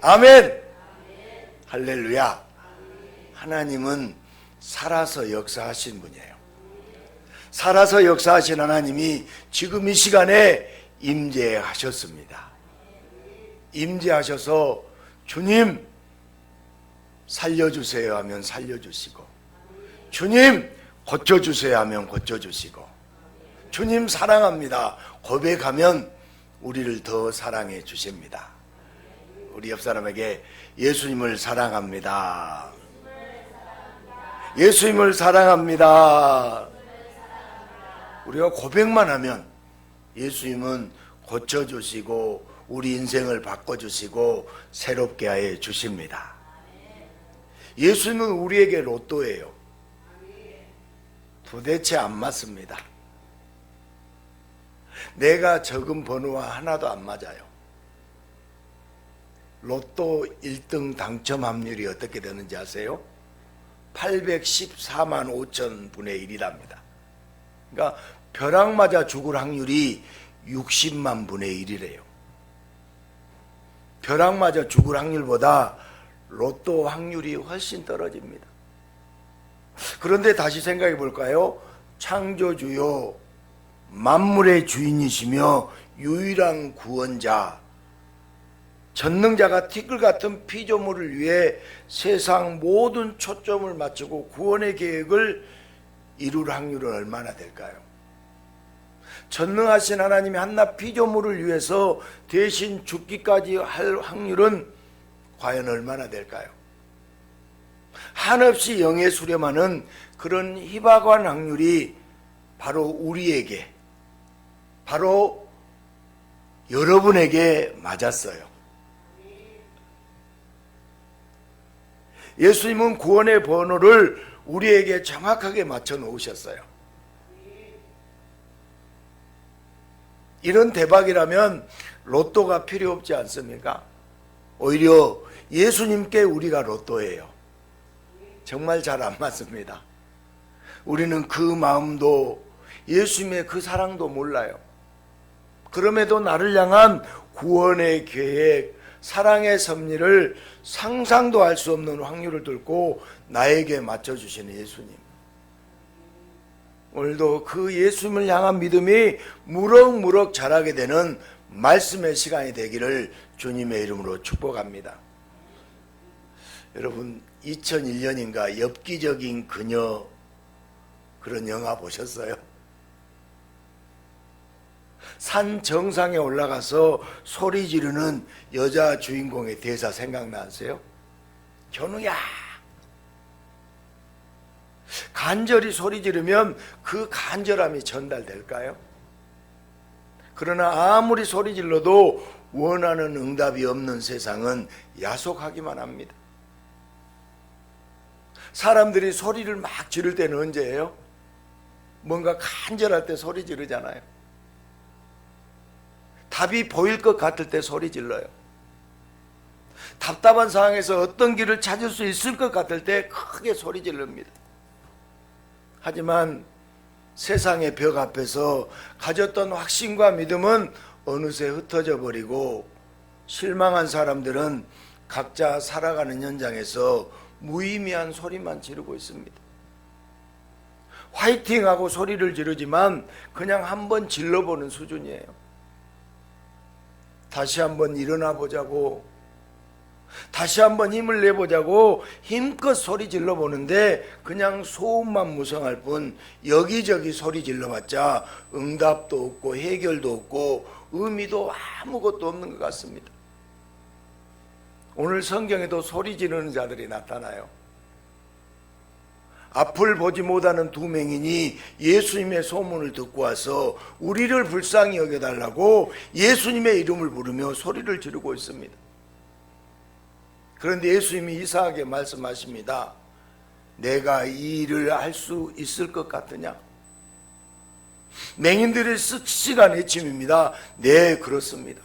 아멘. 할렐루야. 하나님은 살아서 역사하신 분이에요. 살아서 역사하신 하나님이 지금 이 시간에 임재하셨습니다. 임재하셔서 주님 살려주세요 하면 살려주시고, 주님 고쳐주세요 하면 고쳐주시고, 주님 사랑합니다 고백하면 우리를 더 사랑해 주십니다. 우리 옆 사람에게 예수님을 사랑합니다. 예수님을 사랑합니다. 우리가 고백만 하면 예수님은 고쳐주시고 우리 인생을 바꿔주시고 새롭게 해 주십니다. 예수님은 우리에게 로또예요. 도대체 안 맞습니다. 내가 적은 번호와 하나도 안 맞아요. 로또 1등 당첨 확률이 어떻게 되는지 아세요? 814만 5천 분의 1이랍니다. 그러니까 벼락 맞아 죽을 확률이 60만 분의 1이래요. 벼락 맞아 죽을 확률보다 로또 확률이 훨씬 떨어집니다. 그런데 다시 생각해 볼까요? 창조주요 만물의 주인이시며 유일한 구원자, 전능자가 티끌 같은 피조물을 위해 세상 모든 초점을 맞추고 구원의 계획을 이룰 확률은 얼마나 될까요? 전능하신 하나님이 한낱 피조물을 위해서 대신 죽기까지 할 확률은 과연 얼마나 될까요? 한없이 영에 수렴하는 그런 희박한 확률이 바로 우리에게, 바로 여러분에게 맞았어요. 예수님은 구원의 번호를 우리에게 정확하게 맞춰 놓으셨어요. 이런 대박이라면 로또가 필요 없지 않습니까? 오히려 예수님께 우리가 로또예요. 정말 잘 안 맞습니다. 우리는 그 마음도 예수님의 그 사랑도 몰라요. 그럼에도 나를 향한 구원의 계획, 사랑의 섭리를 상상도 할 수 없는 확률을 뚫고 나에게 맞춰주시는 예수님. 오늘도 그 예수님을 향한 믿음이 무럭무럭 자라게 되는 말씀의 시간이 되기를 주님의 이름으로 축복합니다. 여러분 2001년인가 엽기적인 그녀 그런 영화 보셨어요? 산 정상에 올라가서 소리 지르는 여자 주인공의 대사 생각나세요? 견우야! 간절히 소리 지르면 그 간절함이 전달될까요? 그러나 아무리 소리 질러도 원하는 응답이 없는 세상은 야속하기만 합니다. 사람들이 소리를 막 지를 때는 언제예요? 뭔가 간절할 때 소리 지르잖아요. 답이 보일 것 같을 때 소리 질러요. 답답한 상황에서 어떤 길을 찾을 수 있을 것 같을 때 크게 소리 지릅니다. 하지만 세상의 벽 앞에서 가졌던 확신과 믿음은 어느새 흩어져 버리고 실망한 사람들은 각자 살아가는 현장에서 무의미한 소리만 지르고 있습니다. 화이팅하고 소리를 지르지만 그냥 한번 질러보는 수준이에요. 다시 한번 일어나 보자고, 다시 한번 힘을 내보자고 힘껏 소리 질러보는데 그냥 소음만 무성할 뿐 여기저기 소리 질러봤자 응답도 없고 해결도 없고 의미도 아무것도 없는 것 같습니다. 오늘 성경에도 소리 지르는 자들이 나타나요. 앞을 보지 못하는 두 맹인이 예수님의 소문을 듣고 와서 우리를 불쌍히 여겨달라고 예수님의 이름을 부르며 소리를 지르고 있습니다. 그런데 예수님이 이상하게 말씀하십니다. 내가 이 일을 할 수 있을 것 같으냐? 맹인들의 씩씩한 외침입니다. 네, 그렇습니다.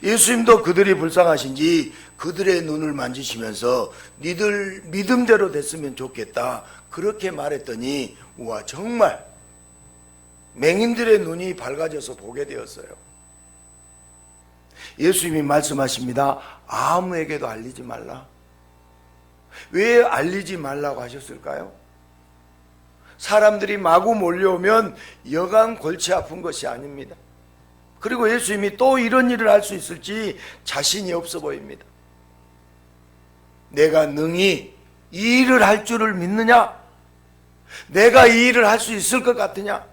예수님도 그들이 불쌍하신지 그들의 눈을 만지시면서 니들 믿음대로 됐으면 좋겠다 그렇게 말했더니 우와, 정말 맹인들의 눈이 밝아져서 보게 되었어요. 예수님이 말씀하십니다. 아무에게도 알리지 말라. 왜 알리지 말라고 하셨을까요? 사람들이 마구 몰려오면 여간 골치 아픈 것이 아닙니다. 그리고 예수님이 또 이런 일을 할 수 있을지 자신이 없어 보입니다. 내가 능히 이 일을 할 줄을 믿느냐? 내가 이 일을 할 수 있을 것 같으냐?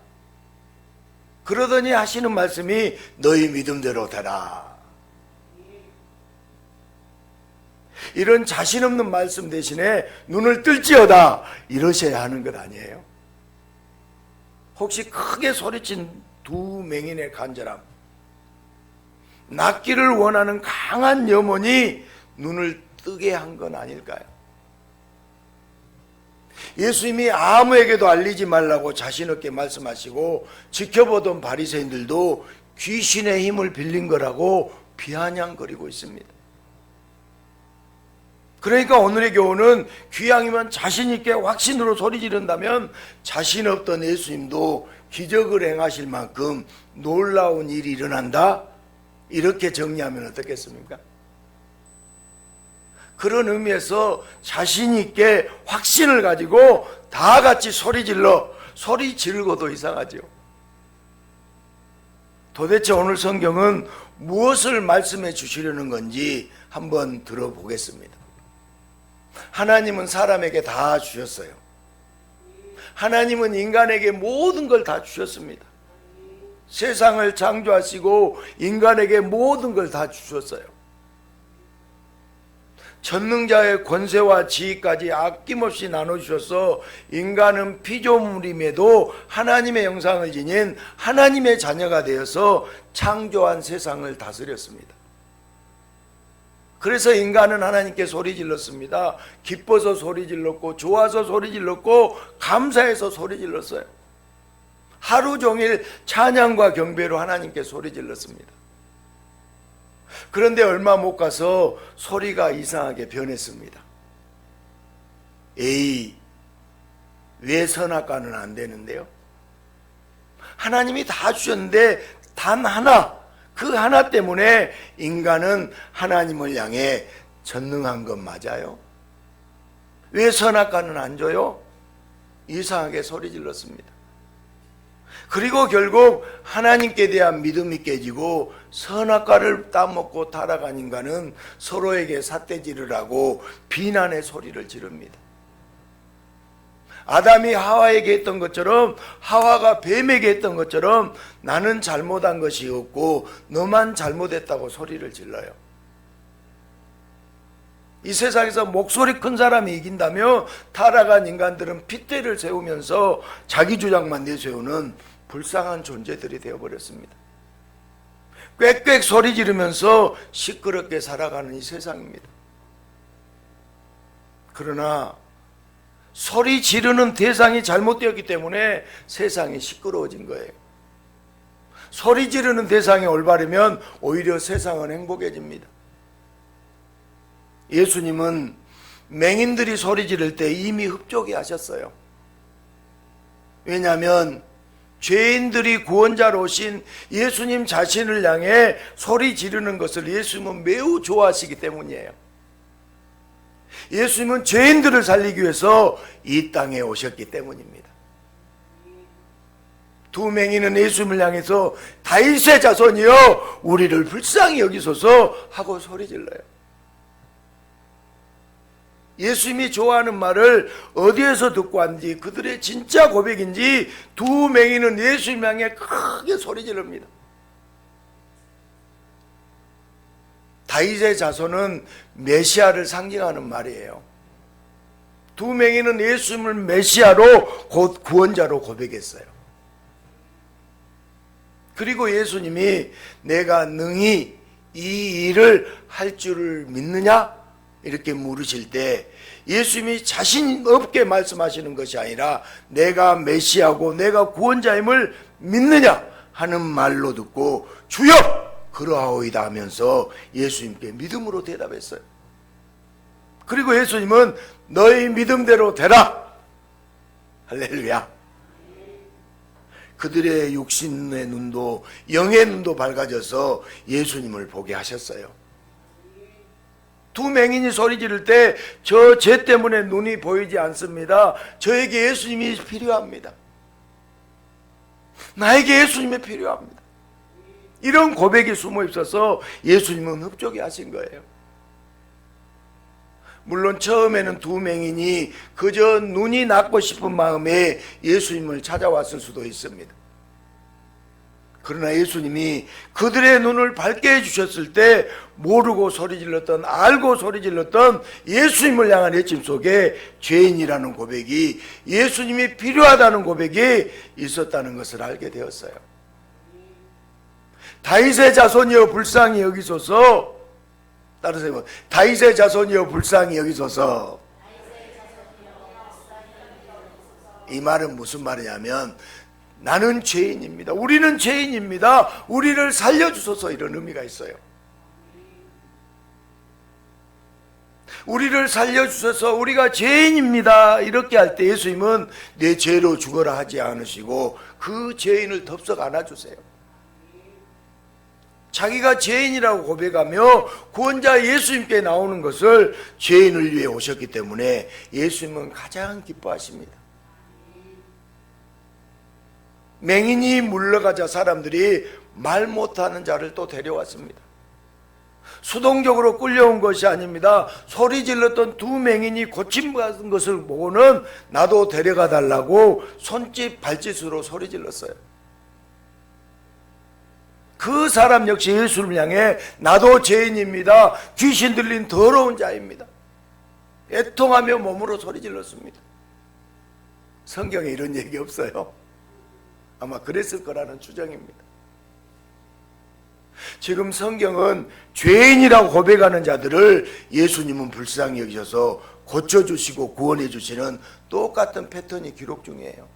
그러더니 하시는 말씀이 너희 믿음대로 되라. 이런 자신 없는 말씀 대신에 눈을 뜰지어다 이러셔야 하는 것 아니에요? 혹시 크게 소리친 두 맹인의 간절함, 낫기를 원하는 강한 염원이 눈을 뜨게 한 건 아닐까요? 예수님이 아무에게도 알리지 말라고 자신 없게 말씀하시고 지켜보던 바리새인들도 귀신의 힘을 빌린 거라고 비아냥거리고 있습니다. 그러니까 오늘의 교훈은 귀향이면 자신 있게 확신으로 소리 지른다면 자신 없던 예수님도 기적을 행하실 만큼 놀라운 일이 일어난다? 이렇게 정리하면 어떻겠습니까? 그런 의미에서 자신 있게 확신을 가지고 다 같이 소리 지르고도 이상하죠. 도대체 오늘 성경은 무엇을 말씀해 주시려는 건지 한번 들어보겠습니다. 하나님은 사람에게 다 주셨어요. 하나님은 인간에게 모든 걸 다 주셨습니다. 세상을 창조하시고 인간에게 모든 걸 다 주셨어요. 전능자의 권세와 지위까지 아낌없이 나눠주셔서 인간은 피조물임에도 하나님의 형상을 지닌 하나님의 자녀가 되어서 창조한 세상을 다스렸습니다. 그래서 인간은 하나님께 소리 질렀습니다. 기뻐서 소리 질렀고 좋아서 소리 질렀고 감사해서 소리 질렀어요. 하루 종일 찬양과 경배로 하나님께 소리 질렀습니다. 그런데 얼마 못 가서 소리가 이상하게 변했습니다. 에이, 왜 선악과는 안 되는데요? 하나님이 다 주셨는데 단 하나, 그 하나 때문에 인간은 하나님을 향해 전능한 건 맞아요? 왜 선악과는 안 줘요? 이상하게 소리 질렀습니다. 그리고 결국 하나님께 대한 믿음이 깨지고 선악과를 따먹고 타락한 인간은 서로에게 삿대질을 하고 비난의 소리를 지릅니다. 아담이 하와에게 했던 것처럼, 하와가 뱀에게 했던 것처럼 나는 잘못한 것이 없고 너만 잘못했다고 소리를 질러요. 이 세상에서 목소리 큰 사람이 이긴다며 타락한 인간들은 핏대를 세우면서 자기 주장만 내세우는 불쌍한 존재들이 되어버렸습니다. 꽥꽥 소리 지르면서 시끄럽게 살아가는 이 세상입니다. 그러나 소리 지르는 대상이 잘못되었기 때문에 세상이 시끄러워진 거예요. 소리 지르는 대상이 올바르면 오히려 세상은 행복해집니다. 예수님은 맹인들이 소리 지를 때 이미 흡족해 하셨어요. 왜냐하면 죄인들이 구원자로 오신 예수님 자신을 향해 소리 지르는 것을 예수님은 매우 좋아하시기 때문이에요. 예수님은 죄인들을 살리기 위해서 이 땅에 오셨기 때문입니다. 두 맹인은 예수님을 향해서 다윗의 자손이여 우리를 불쌍히 여기소서 하고 소리 질러요. 예수님이 좋아하는 말을 어디에서 듣고 왔는지, 그들의 진짜 고백인지 두 맹인은 예수님 향해 크게 소리 지릅니다. 다윗의 자손은 메시아를 상징하는 말이에요. 두 맹인은 예수님을 메시아로 곧 구원자로 고백했어요. 그리고 예수님이 내가 능히 이 일을 할 줄을 믿느냐? 이렇게 물으실 때 예수님이 자신 없게 말씀하시는 것이 아니라 내가 메시아고 내가 구원자임을 믿느냐 하는 말로 듣고 주여 그러하오이다 하면서 예수님께 믿음으로 대답했어요. 그리고 예수님은 너희 믿음대로 되라. 할렐루야. 그들의 육신의 눈도 영의 눈도 밝아져서 예수님을 보게 하셨어요. 두 맹인이 소리 지를 때 저 죄 때문에 눈이 보이지 않습니다. 저에게 예수님이 필요합니다. 나에게 예수님이 필요합니다. 이런 고백이 숨어 있어서 예수님은 흡족해 하신 거예요. 물론 처음에는 두 맹인이 그저 눈이 낫고 싶은 마음에 예수님을 찾아왔을 수도 있습니다. 그러나 예수님이 그들의 눈을 밝게 해주셨을 때 모르고 소리질렀던, 알고 소리질렀던 예수님을 향한 외침 속에 죄인이라는 고백이, 예수님이 필요하다는 고백이 있었다는 것을 알게 되었어요. 다윗의 자손이여 불쌍히 여기소서. 따르세요. 다윗의 자손이여 불쌍히 여기소서. 이 말은 무슨 말이냐면, 나는 죄인입니다. 우리는 죄인입니다. 우리를 살려주소서. 이런 의미가 있어요. 우리를 살려주셔서 우리가 죄인입니다. 이렇게 할 때 예수님은 내 죄로 죽어라 하지 않으시고 그 죄인을 덥석 안아주세요. 자기가 죄인이라고 고백하며 구원자 예수님께 나오는 것을 죄인을 위해 오셨기 때문에 예수님은 가장 기뻐하십니다. 맹인이 물러가자 사람들이 말 못하는 자를 또 데려왔습니다. 수동적으로 끌려온 것이 아닙니다. 소리 질렀던 두 맹인이 고침받은 것을 보고는 나도 데려가 달라고 손짓 발짓으로 소리 질렀어요. 그 사람 역시 예수를 향해 나도 죄인입니다. 귀신 들린 더러운 자입니다. 애통하며 몸으로 소리 질렀습니다. 성경에 이런 얘기 없어요. 아마 그랬을 거라는 추정입니다. 지금 성경은 죄인이라고 고백하는 자들을 예수님은 불쌍히 여기셔서 고쳐주시고 구원해 주시는 똑같은 패턴이 기록 중이에요.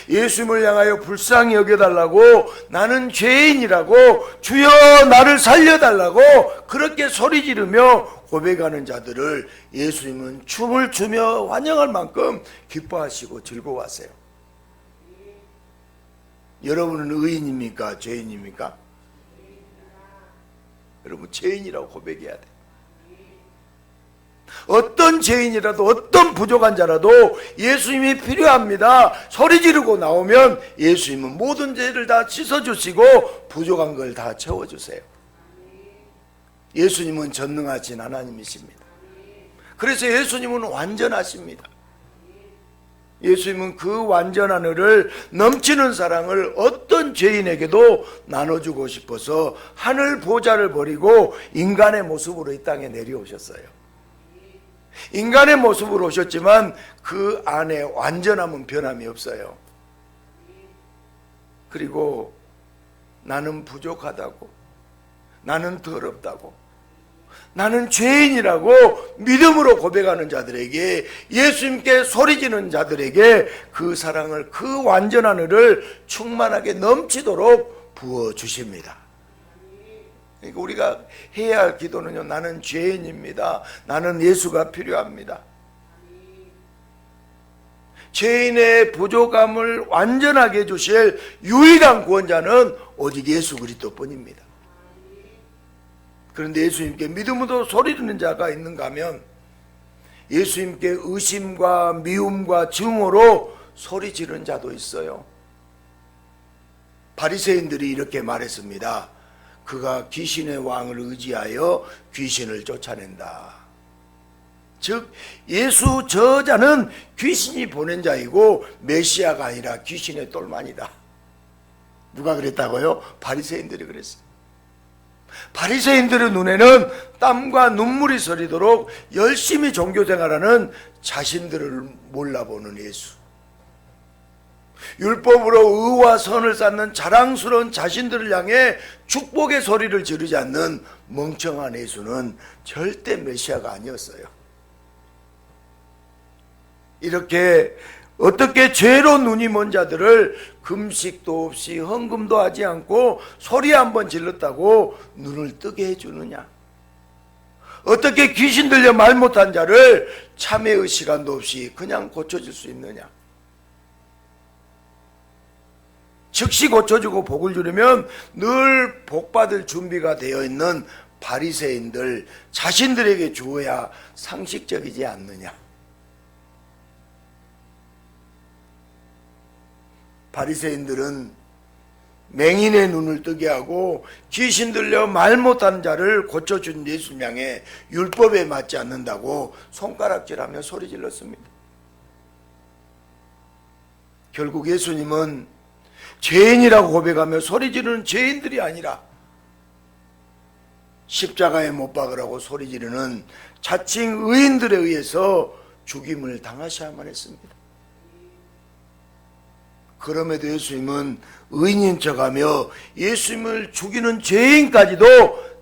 예수님을 향하여 불쌍히 여겨달라고, 나는 죄인이라고, 주여 나를 살려달라고 그렇게 소리 지르며 고백하는 자들을 예수님은 춤을 추며 환영할 만큼 기뻐하시고 즐거워하세요. 여러분은 의인입니까? 죄인입니까? 여러분 죄인이라고 고백해야 돼. 어떤 죄인이라도, 어떤 부족한 자라도 예수님이 필요합니다. 소리 지르고 나오면 예수님은 모든 죄를 다 씻어주시고 부족한 걸 다 채워주세요. 예수님은 전능하신 하나님이십니다. 그래서 예수님은 완전하십니다. 예수님은 그 완전한 의를, 넘치는 사랑을 어떤 죄인에게도 나눠주고 싶어서 하늘 보좌를 버리고 인간의 모습으로 이 땅에 내려오셨어요. 인간의 모습으로 오셨지만 그 안에 완전함은 변함이 없어요. 그리고 나는 부족하다고, 나는 더럽다고, 나는 죄인이라고 믿음으로 고백하는 자들에게, 예수님께 소리지는 자들에게 그 사랑을, 그 완전한 의를 충만하게 넘치도록 부어주십니다. 그러니까 우리가 해야 할 기도는요, 나는 죄인입니다. 나는 예수가 필요합니다. 죄인의 부족함을 완전하게 해주실 유일한 구원자는 오직 예수 그리스도뿐입니다. 그런데 예수님께 믿음으로 소리지르는 자가 있는가 하면 예수님께 의심과 미움과 증오로 소리지르는 자도 있어요. 바리새인들이 이렇게 말했습니다. 그가 귀신의 왕을 의지하여 귀신을 쫓아낸다. 즉 예수 저자는 귀신이 보낸 자이고 메시아가 아니라 귀신의 똘만이다. 누가 그랬다고요? 바리새인들이 그랬어요. 바리새인들의 눈에는 땀과 눈물이 서리도록 열심히 종교생활하는 자신들을 몰라보는 예수, 율법으로 의와 선을 쌓는 자랑스러운 자신들을 향해 축복의 소리를 지르지 않는 멍청한 예수는 절대 메시아가 아니었어요. 이렇게 어떻게 죄로 눈이 먼 자들을 금식도 없이 헌금도 하지 않고 소리 한번 질렀다고 눈을 뜨게 해주느냐? 어떻게 귀신 들려 말 못한 자를 참회의 시간도 없이 그냥 고쳐줄 수 있느냐? 즉시 고쳐주고 복을 주려면 늘 복받을 준비가 되어 있는 바리새인들 자신들에게 주어야 상식적이지 않느냐. 바리새인들은 맹인의 눈을 뜨게 하고 귀신 들려 말 못하는 자를 고쳐준 예수님 향해 율법에 맞지 않는다고 손가락질하며 소리 질렀습니다. 결국 예수님은 죄인이라고 고백하며 소리 지르는 죄인들이 아니라 십자가에 못 박으라고 소리 지르는 자칭 의인들에 의해서 죽임을 당하셔야만 했습니다. 그럼에도 예수님은 의인인 척하며 예수님을 죽이는 죄인까지도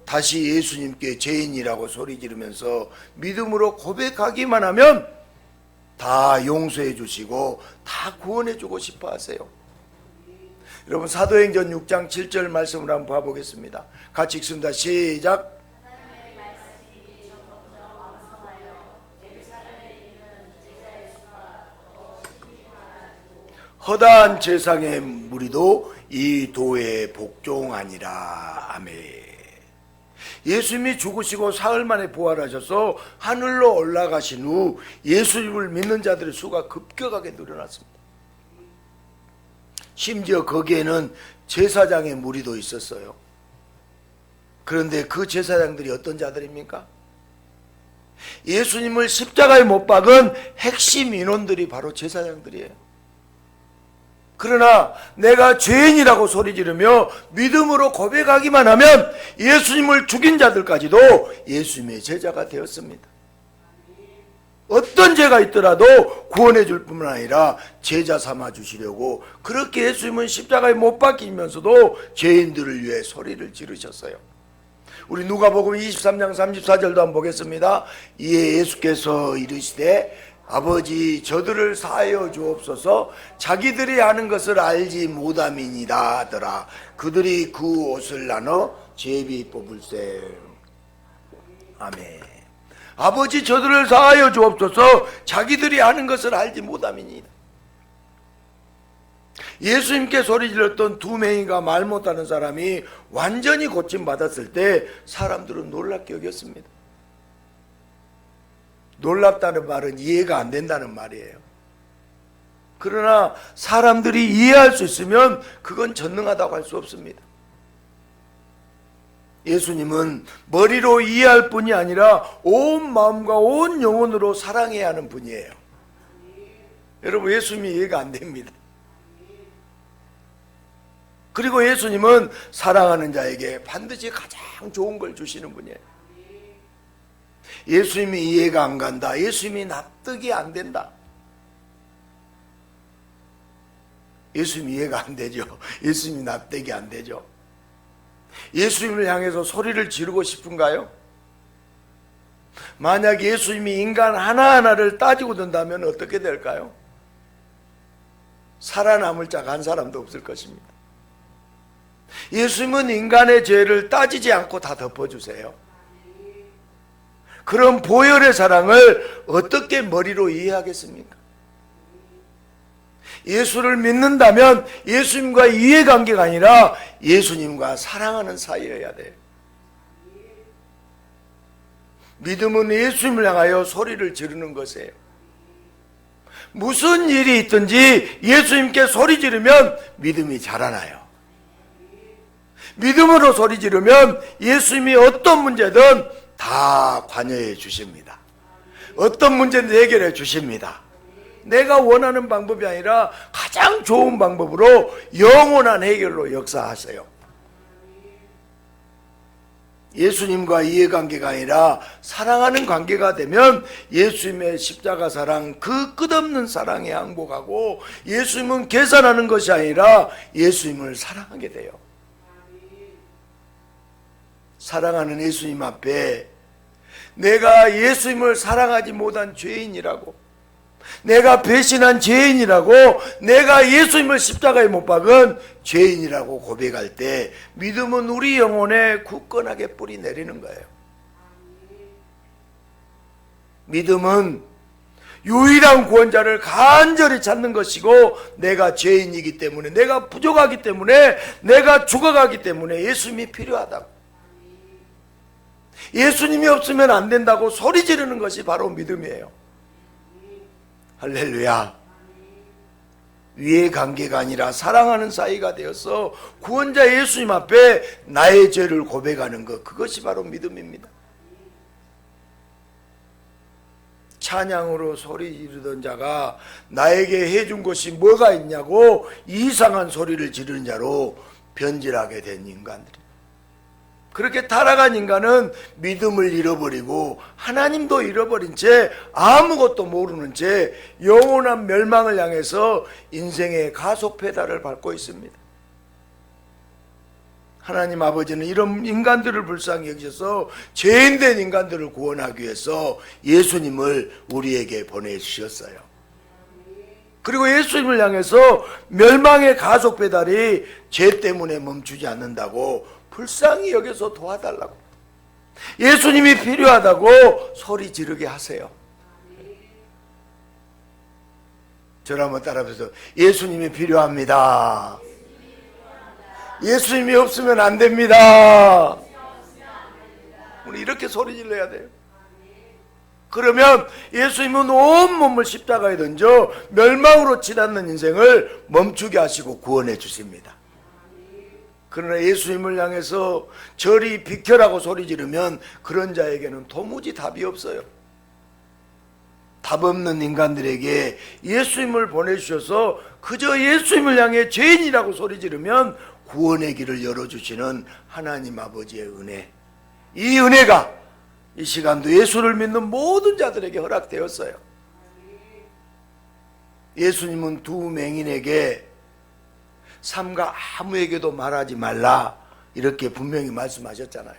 다시 예수님께 죄인이라고 소리 지르면서 믿음으로 고백하기만 하면 다 용서해 주시고 다 구원해 주고 싶어 하세요. 여러분 사도행전 6장 7절 말씀을 한번 봐보겠습니다. 같이 읽습니다. 시작. 허다한 세상의 무리도 이 도에 복종하니라. 아멘. 예수님이 죽으시고 사흘 만에 부활하셔서 하늘로 올라가신 후 예수님을 믿는 자들의 수가 급격하게 늘어났습니다. 심지어 거기에는 제사장의 무리도 있었어요. 그런데 그 제사장들이 어떤 자들입니까? 예수님을 십자가에 못 박은 핵심 인원들이 바로 제사장들이에요. 그러나 내가 죄인이라고 소리 지르며 믿음으로 고백하기만 하면 예수님을 죽인 자들까지도 예수님의 제자가 되었습니다. 어떤 죄가 있더라도 구원해 줄 뿐만 아니라 제자 삼아 주시려고 그렇게 예수님은 십자가에 못 박히면서도 죄인들을 위해 소리를 지르셨어요. 우리 누가복음 23장 34절도 한번 보겠습니다. 이에 예수께서 이르시되 아버지 저들을 사하여 주옵소서 자기들이 하는 것을 알지 못함이니라 하더라. 그들이 그 옷을 나눠 제비 뽑을세. 아멘. 아버지 저들을 사하여 주옵소서 자기들이 하는 것을 알지 못함이니라. 예수님께 소리 질렀던 두 맹인과 말 못하는 사람이 완전히 고침받았을 때 사람들은 놀랍게 여겼습니다. 놀랍다는 말은 이해가 안 된다는 말이에요. 그러나 사람들이 이해할 수 있으면 그건 전능하다고 할 수 없습니다. 예수님은 머리로 이해할 뿐이 아니라 온 마음과 온 영혼으로 사랑해야 하는 분이에요. 여러분 예수님이 이해가 안 됩니다. 그리고 예수님은 사랑하는 자에게 반드시 가장 좋은 걸 주시는 분이에요. 예수님이 이해가 안 간다. 예수님이 납득이 안 된다. 예수님이 이해가 안 되죠. 예수님이 납득이 안 되죠. 예수님을 향해서 소리를 지르고 싶은가요? 만약 예수님이 인간 하나하나를 따지고 든다면 어떻게 될까요? 살아남을 자가 한 사람도 없을 것입니다. 예수님은 인간의 죄를 따지지 않고 다 덮어주세요. 그런 보혈의 사랑을 어떻게 머리로 이해하겠습니까? 예수를 믿는다면 예수님과 이해관계가 아니라 예수님과 사랑하는 사이여야 돼요. 믿음은 예수님을 향하여 소리를 지르는 것이에요. 무슨 일이 있든지 예수님께 소리 지르면 믿음이 자라나요. 믿음으로 소리 지르면 예수님이 어떤 문제든 다 관여해 주십니다. 어떤 문제든 해결해 주십니다. 내가 원하는 방법이 아니라 가장 좋은 방법으로 영원한 해결로 역사하세요. 예수님과 이해관계가 아니라 사랑하는 관계가 되면 예수님의 십자가 사랑, 그 끝없는 사랑에 항복하고 예수님은 계산하는 것이 아니라 예수님을 사랑하게 돼요. 사랑하는 예수님 앞에 내가 예수님을 사랑하지 못한 죄인이라고, 내가 배신한 죄인이라고, 내가 예수님을 십자가에 못 박은 죄인이라고 고백할 때 믿음은 우리 영혼에 굳건하게 뿌리 내리는 거예요. 믿음은 유일한 구원자를 간절히 찾는 것이고, 내가 죄인이기 때문에, 내가 부족하기 때문에, 내가 죽어가기 때문에 예수님이 필요하다고, 예수님이 없으면 안 된다고 소리 지르는 것이 바로 믿음이에요. 할렐루야. 위의 관계가 아니라 사랑하는 사이가 되어서 구원자 예수님 앞에 나의 죄를 고백하는 것, 그것이 바로 믿음입니다. 찬양으로 소리 지르던 자가 나에게 해준 것이 뭐가 있냐고 이상한 소리를 지르는 자로 변질하게 된 인간들이, 그렇게 타락한 인간은 믿음을 잃어버리고 하나님도 잃어버린 채 아무것도 모르는 채 영원한 멸망을 향해서 인생의 가속 페달을 밟고 있습니다. 하나님 아버지는 이런 인간들을 불쌍히 여기셔서 죄인된 인간들을 구원하기 위해서 예수님을 우리에게 보내주셨어요. 그리고 예수님을 향해서 멸망의 가속 페달이 죄 때문에 멈추지 않는다고 불쌍히 여겨서 도와달라고, 예수님이 필요하다고 소리 지르게 하세요. 저를 한번 따라해서 예수님이 필요합니다. 예수님이 없으면 안 됩니다. 우리 이렇게 소리 질러야 돼요. 그러면 예수님은 온 몸을 십자가에 던져 멸망으로 치닫는 인생을 멈추게 하시고 구원해 주십니다. 그러나 예수님을 향해서 저리 비켜라고 소리 지르면 그런 자에게는 도무지 답이 없어요. 답 없는 인간들에게 예수님을 보내주셔서 그저 예수님을 향해 죄인이라고 소리 지르면 구원의 길을 열어주시는 하나님 아버지의 은혜, 이 은혜가 이 시간도 예수를 믿는 모든 자들에게 허락되었어요. 예수님은 두 맹인에게 삼가 아무에게도 말하지 말라 이렇게 분명히 말씀하셨잖아요.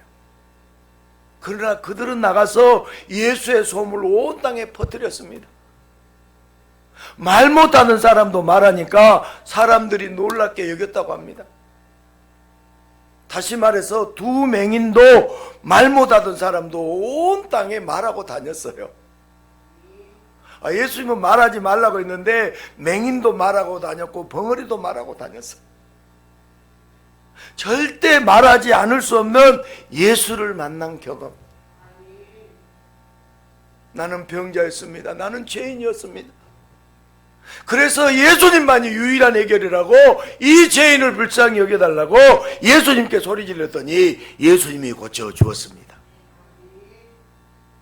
그러나 그들은 나가서 예수의 소문을 온 땅에 퍼뜨렸습니다. 말 못하는 사람도 말하니까 사람들이 놀랍게 여겼다고 합니다. 다시 말해서 두 맹인도 말 못하던 사람도 온 땅에 말하고 다녔어요. 예수님은 말하지 말라고 했는데 맹인도 말하고 다녔고 벙어리도 말하고 다녔어요. 절대 말하지 않을 수 없는 예수를 만난 경험. 나는 병자였습니다. 나는 죄인이었습니다. 그래서 예수님만이 유일한 해결이라고 이 죄인을 불쌍히 여겨달라고 예수님께 소리 질렀더니 예수님이 고쳐주었습니다.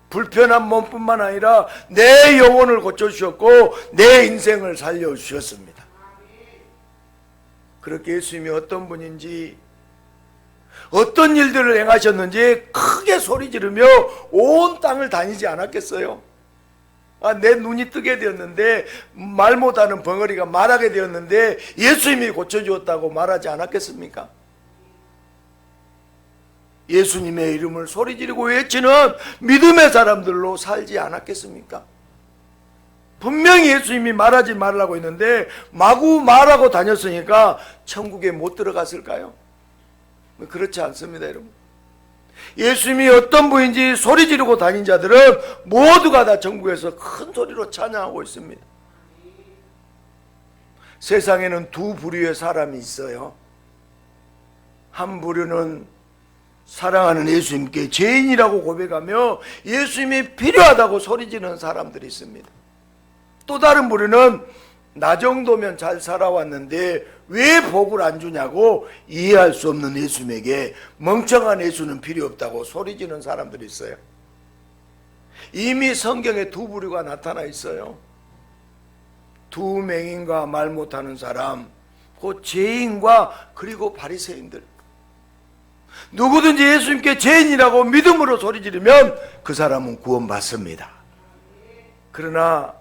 불편한 몸뿐만 아니라 내 영혼을 고쳐주셨고 내 인생을 살려주셨습니다. 그렇게 예수님이 어떤 분인지, 어떤 일들을 행하셨는지 크게 소리 지르며 온 땅을 다니지 않았겠어요? 내 눈이 뜨게 되었는데, 말 못하는 벙어리가 말하게 되었는데 예수님이 고쳐주었다고 말하지 않았겠습니까? 예수님의 이름을 소리 지르고 외치는 믿음의 사람들로 살지 않았겠습니까? 분명히 예수님이 말하지 말라고 했는데 마구 말하고 다녔으니까 천국에 못 들어갔을까요? 그렇지 않습니다, 여러분. 예수님이 어떤 분인지 소리 지르고 다닌 자들은 모두가 다 천국에서 큰 소리로 찬양하고 있습니다. 세상에는 두 부류의 사람이 있어요. 한 부류는 사랑하는 예수님께 죄인이라고 고백하며 예수님이 필요하다고 소리지르는 사람들이 있습니다. 또 다른 부류는 나 정도면 잘 살아왔는데 왜 복을 안 주냐고 이해할 수 없는 예수님에게 멍청한 예수는 필요 없다고 소리지르는 사람들이 있어요. 이미 성경에 두 부류가 나타나 있어요. 두 맹인과 말 못하는 사람, 그 죄인과 그리고 바리새인들. 누구든지 예수님께 죄인이라고 믿음으로 소리 지르면 그 사람은 구원받습니다. 그러나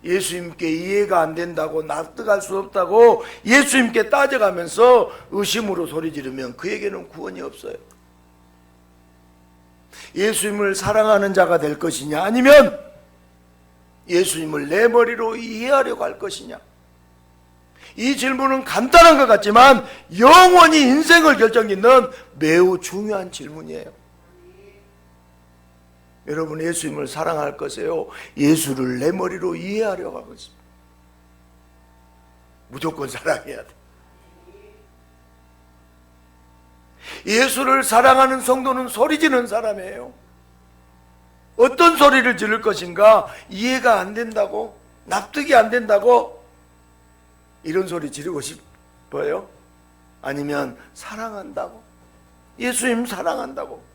예수님께 이해가 안 된다고, 납득할 수 없다고 예수님께 따져가면서 의심으로 소리 지르면 그에게는 구원이 없어요. 예수님을 사랑하는 자가 될 것이냐, 아니면 예수님을 내 머리로 이해하려고 할 것이냐. 이 질문은 간단한 것 같지만 영원히 인생을 결정짓는 매우 중요한 질문이에요. 여러분, 예수님을 사랑할 것이에요? 예수를 내 머리로 이해하려고 하고 있습니다. 무조건 사랑해야 돼. 예수를 사랑하는 성도는 소리지는 사람이에요. 어떤 소리를 지를 것인가 이해가 안 된다고, 납득이 안 된다고 이런 소리 지르고 싶어요? 아니면 사랑한다고, 예수님 사랑한다고.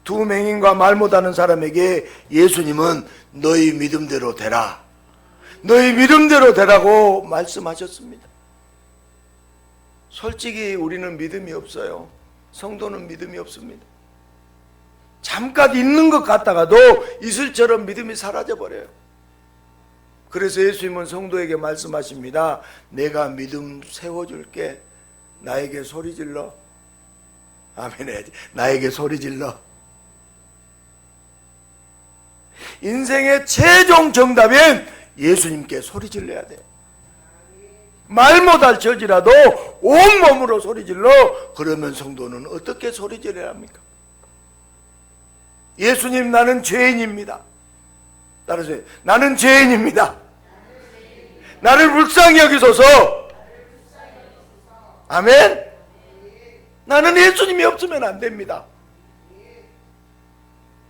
두 맹인과 말 못하는 사람에게 예수님은 너희 믿음대로 되라, 너희 믿음대로 되라고 말씀하셨습니다. 솔직히 우리는 믿음이 없어요. 성도는 믿음이 없습니다. 잠깐 있는 것 같다가도 이슬처럼 믿음이 사라져버려요. 그래서 예수님은 성도에게 말씀하십니다. 내가 믿음 세워줄게. 나에게 소리질러. 아멘. 나에게 소리질러. 인생의 최종 정답은 예수님께 소리질러야 돼요. 말 못할 처지라도 온몸으로 소리질러. 그러면 성도는 어떻게 소리질러야 합니까? 예수님, 나는 죄인입니다. 따라서 나는 죄인입니다. 나를 불쌍히 여기소서. 아멘. 나는 예수님이 없으면 안 됩니다.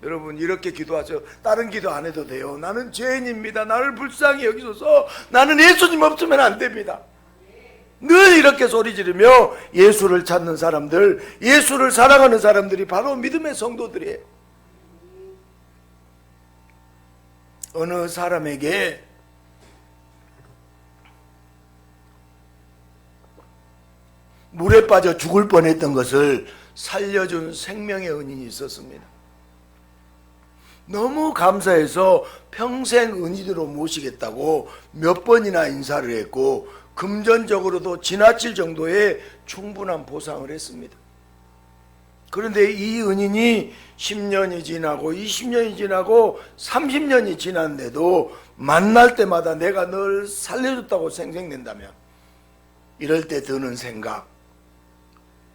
여러분, 이렇게 기도하세요. 다른 기도 안 해도 돼요. 나는 죄인입니다. 나를 불쌍히 여기소서. 나는 예수님 없으면 안 됩니다. 늘 이렇게 소리 지르며 예수를 찾는 사람들, 예수를 사랑하는 사람들이 바로 믿음의 성도들이에요. 어느 사람에게 물에 빠져 죽을 뻔했던 것을 살려준 생명의 은인이 있었습니다. 너무 감사해서 평생 은인으로 모시겠다고 몇 번이나 인사를 했고, 금전적으로도 지나칠 정도의 충분한 보상을 했습니다. 그런데 이 은인이 10년이 지나고 20년이 지나고 30년이 지났는데도 만날 때마다 내가 널 살려줬다고 생생낸다면, 이럴 때 드는 생각,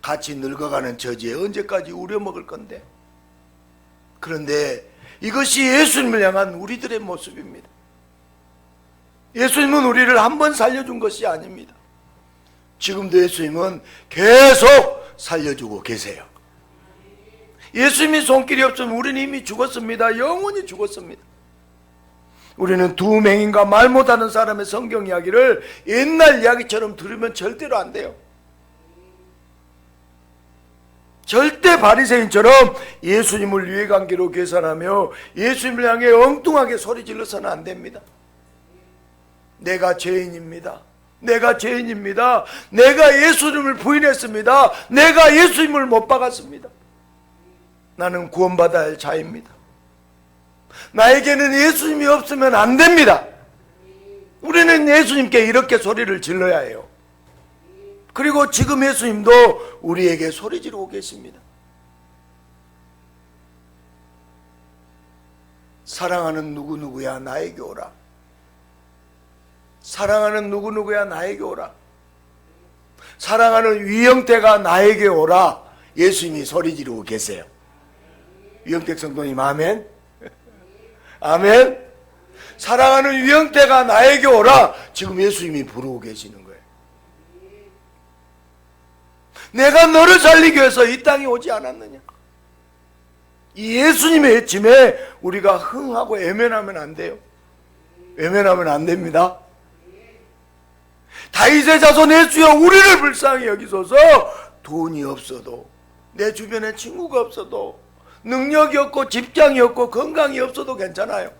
같이 늙어가는 처지에 언제까지 우려먹을 건데. 그런데 이것이 예수님을 향한 우리들의 모습입니다. 예수님은 우리를 한 번 살려준 것이 아닙니다. 지금도 예수님은 계속 살려주고 계세요. 예수님이 손길이 없으면 우리는 이미 죽었습니다. 영원히 죽었습니다. 우리는 두 맹인과 말 못하는 사람의 성경 이야기를 옛날 이야기처럼 들으면 절대로 안 돼요. 절대 바리새인처럼 예수님을 유해관계로 계산하며 예수님을 향해 엉뚱하게 소리 질러서는 안 됩니다. 내가 죄인입니다. 내가 죄인입니다. 내가 예수님을 부인했습니다. 내가 예수님을 못 박았습니다. 나는 구원받아야 할 자입니다. 나에게는 예수님이 없으면 안 됩니다. 우리는 예수님께 이렇게 소리를 질러야 해요. 그리고 지금 예수님도 우리에게 소리 지르고 계십니다. 사랑하는 누구누구야 나에게 오라. 사랑하는 누구누구야 나에게 오라. 사랑하는 위영태가 나에게 오라. 예수님이 소리 지르고 계세요. 위영택 성도님 아멘. 아멘. 사랑하는 위영태가 나에게 오라. 지금 예수님이 부르고 계시는 거예요. 내가 너를 살리기 위해서 이 땅에 오지 않았느냐. 이 예수님의 외침에 우리가 흥하고 외면하면 안 돼요. 외면하면 안 됩니다. 다윗의 자손 예수여 우리를 불쌍히 여기소서. 돈이 없어도, 내 주변에 친구가 없어도, 능력이 없고 직장이 없고 건강이 없어도 괜찮아요.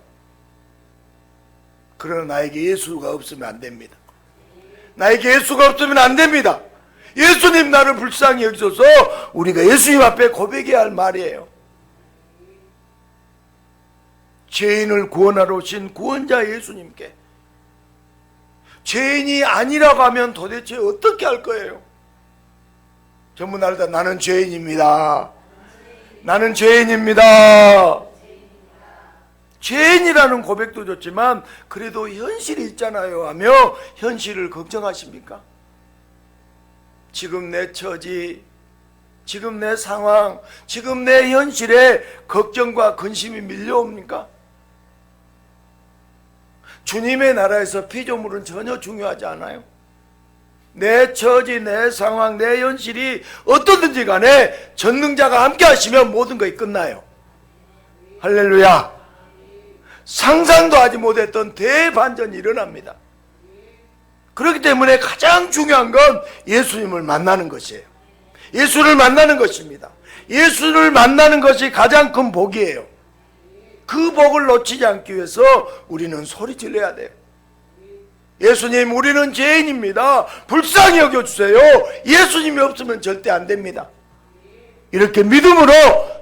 그러나 나에게 예수가 없으면 안 됩니다. 나에게 예수가 없으면 안 됩니다. 예수님 나를 불쌍히 여기소서. 우리가 예수님 앞에 고백해야 할 말이에요. 죄인을 구원하러 오신 구원자 예수님께 죄인이 아니라고 하면 도대체 어떻게 할 거예요? 전부 나를 다 나는 죄인입니다. 나는 죄인입니다. 죄인이라는 고백도 좋지만 그래도 현실이 있잖아요 하며 현실을 걱정하십니까? 지금 내 처지, 지금 내 상황, 지금 내 현실에 걱정과 근심이 밀려옵니까? 주님의 나라에서 피조물은 전혀 중요하지 않아요. 내 처지, 내 상황, 내 현실이 어떻든지 간에 전능자가 함께 하시면 모든 것이 끝나요. 할렐루야. 상상도 하지 못했던 대반전이 일어납니다. 그렇기 때문에 가장 중요한 건 예수님을 만나는 것이에요. 예수를 만나는 것입니다. 예수를 만나는 것이 가장 큰 복이에요. 그 복을 놓치지 않기 위해서 우리는 소리 질러야 돼요. 예수님, 우리는 죄인입니다. 불쌍히 여겨주세요. 예수님이 없으면 절대 안 됩니다. 이렇게 믿음으로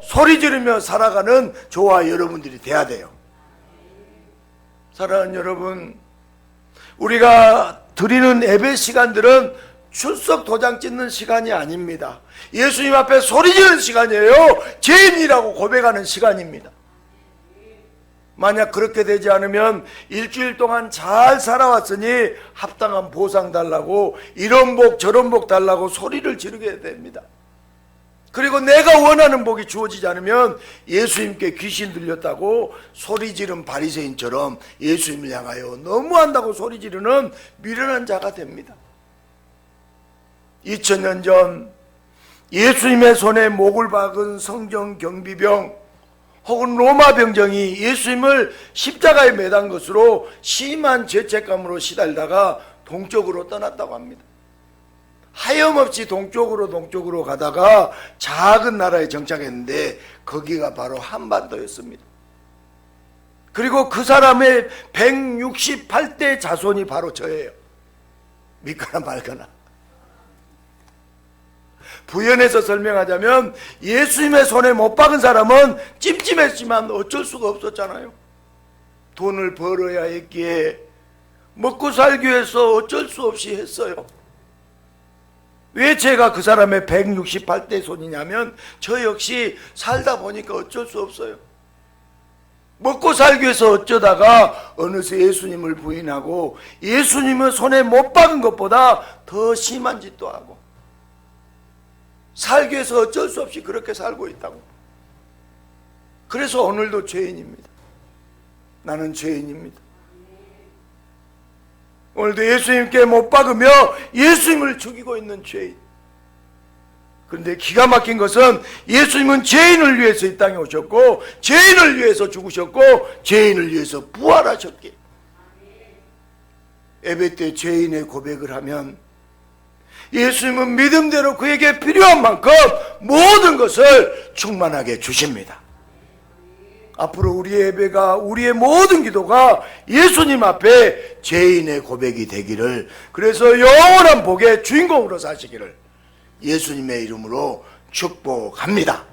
소리 지르며 살아가는 저와 여러분들이 돼야 돼요. 사랑하는 여러분, 우리가 드리는 예배 시간들은 출석 도장 찍는 시간이 아닙니다. 예수님 앞에 소리 지르는 시간이에요. 죄인이라고 고백하는 시간입니다. 만약 그렇게 되지 않으면 일주일 동안 잘 살아왔으니 합당한 보상 달라고, 이런 복 저런 복 달라고 소리를 지르게 됩니다. 그리고 내가 원하는 복이 주어지지 않으면 예수님께 귀신 들렸다고 소리 지른 바리새인처럼 예수님을 향하여 너무한다고 소리 지르는 미련한 자가 됩니다. 2000년 전 예수님의 손에 목을 박은 성경 경비병 혹은 로마 병정이 예수님을 십자가에 매단 것으로 심한 죄책감으로 시달다가 동쪽으로 떠났다고 합니다. 하염없이 동쪽으로 가다가 작은 나라에 정착했는데 거기가 바로 한반도였습니다. 그리고 그 사람의 168대 자손이 바로 저예요. 믿거나 말거나. 부연해서 설명하자면 예수님의 손에 못 박은 사람은 찜찜했지만 어쩔 수가 없었잖아요. 돈을 벌어야 했기에 먹고 살기 위해서 어쩔 수 없이 했어요. 왜 제가 그 사람의 168대 손이냐면 저 역시 살다 보니까 어쩔 수 없어요. 먹고 살기 위해서 어쩌다가 어느새 예수님을 부인하고 예수님을 손에 못 박은 것보다 더 심한 짓도 하고 살기 위해서 어쩔 수 없이 그렇게 살고 있다고. 그래서 오늘도 죄인입니다. 나는 죄인입니다. 오늘도 예수님께 못 박으며 예수님을 죽이고 있는 죄인. 그런데 기가 막힌 것은 예수님은 죄인을 위해서 이 땅에 오셨고 죄인을 위해서 죽으셨고 죄인을 위해서 부활하셨기에 예배 때 죄인의 고백을 하면 예수님은 믿음대로 그에게 필요한 만큼 모든 것을 충만하게 주십니다. 앞으로 우리의 예배가, 우리의 모든 기도가 예수님 앞에 죄인의 고백이 되기를, 그래서 영원한 복의 주인공으로 사시기를 예수님의 이름으로 축복합니다.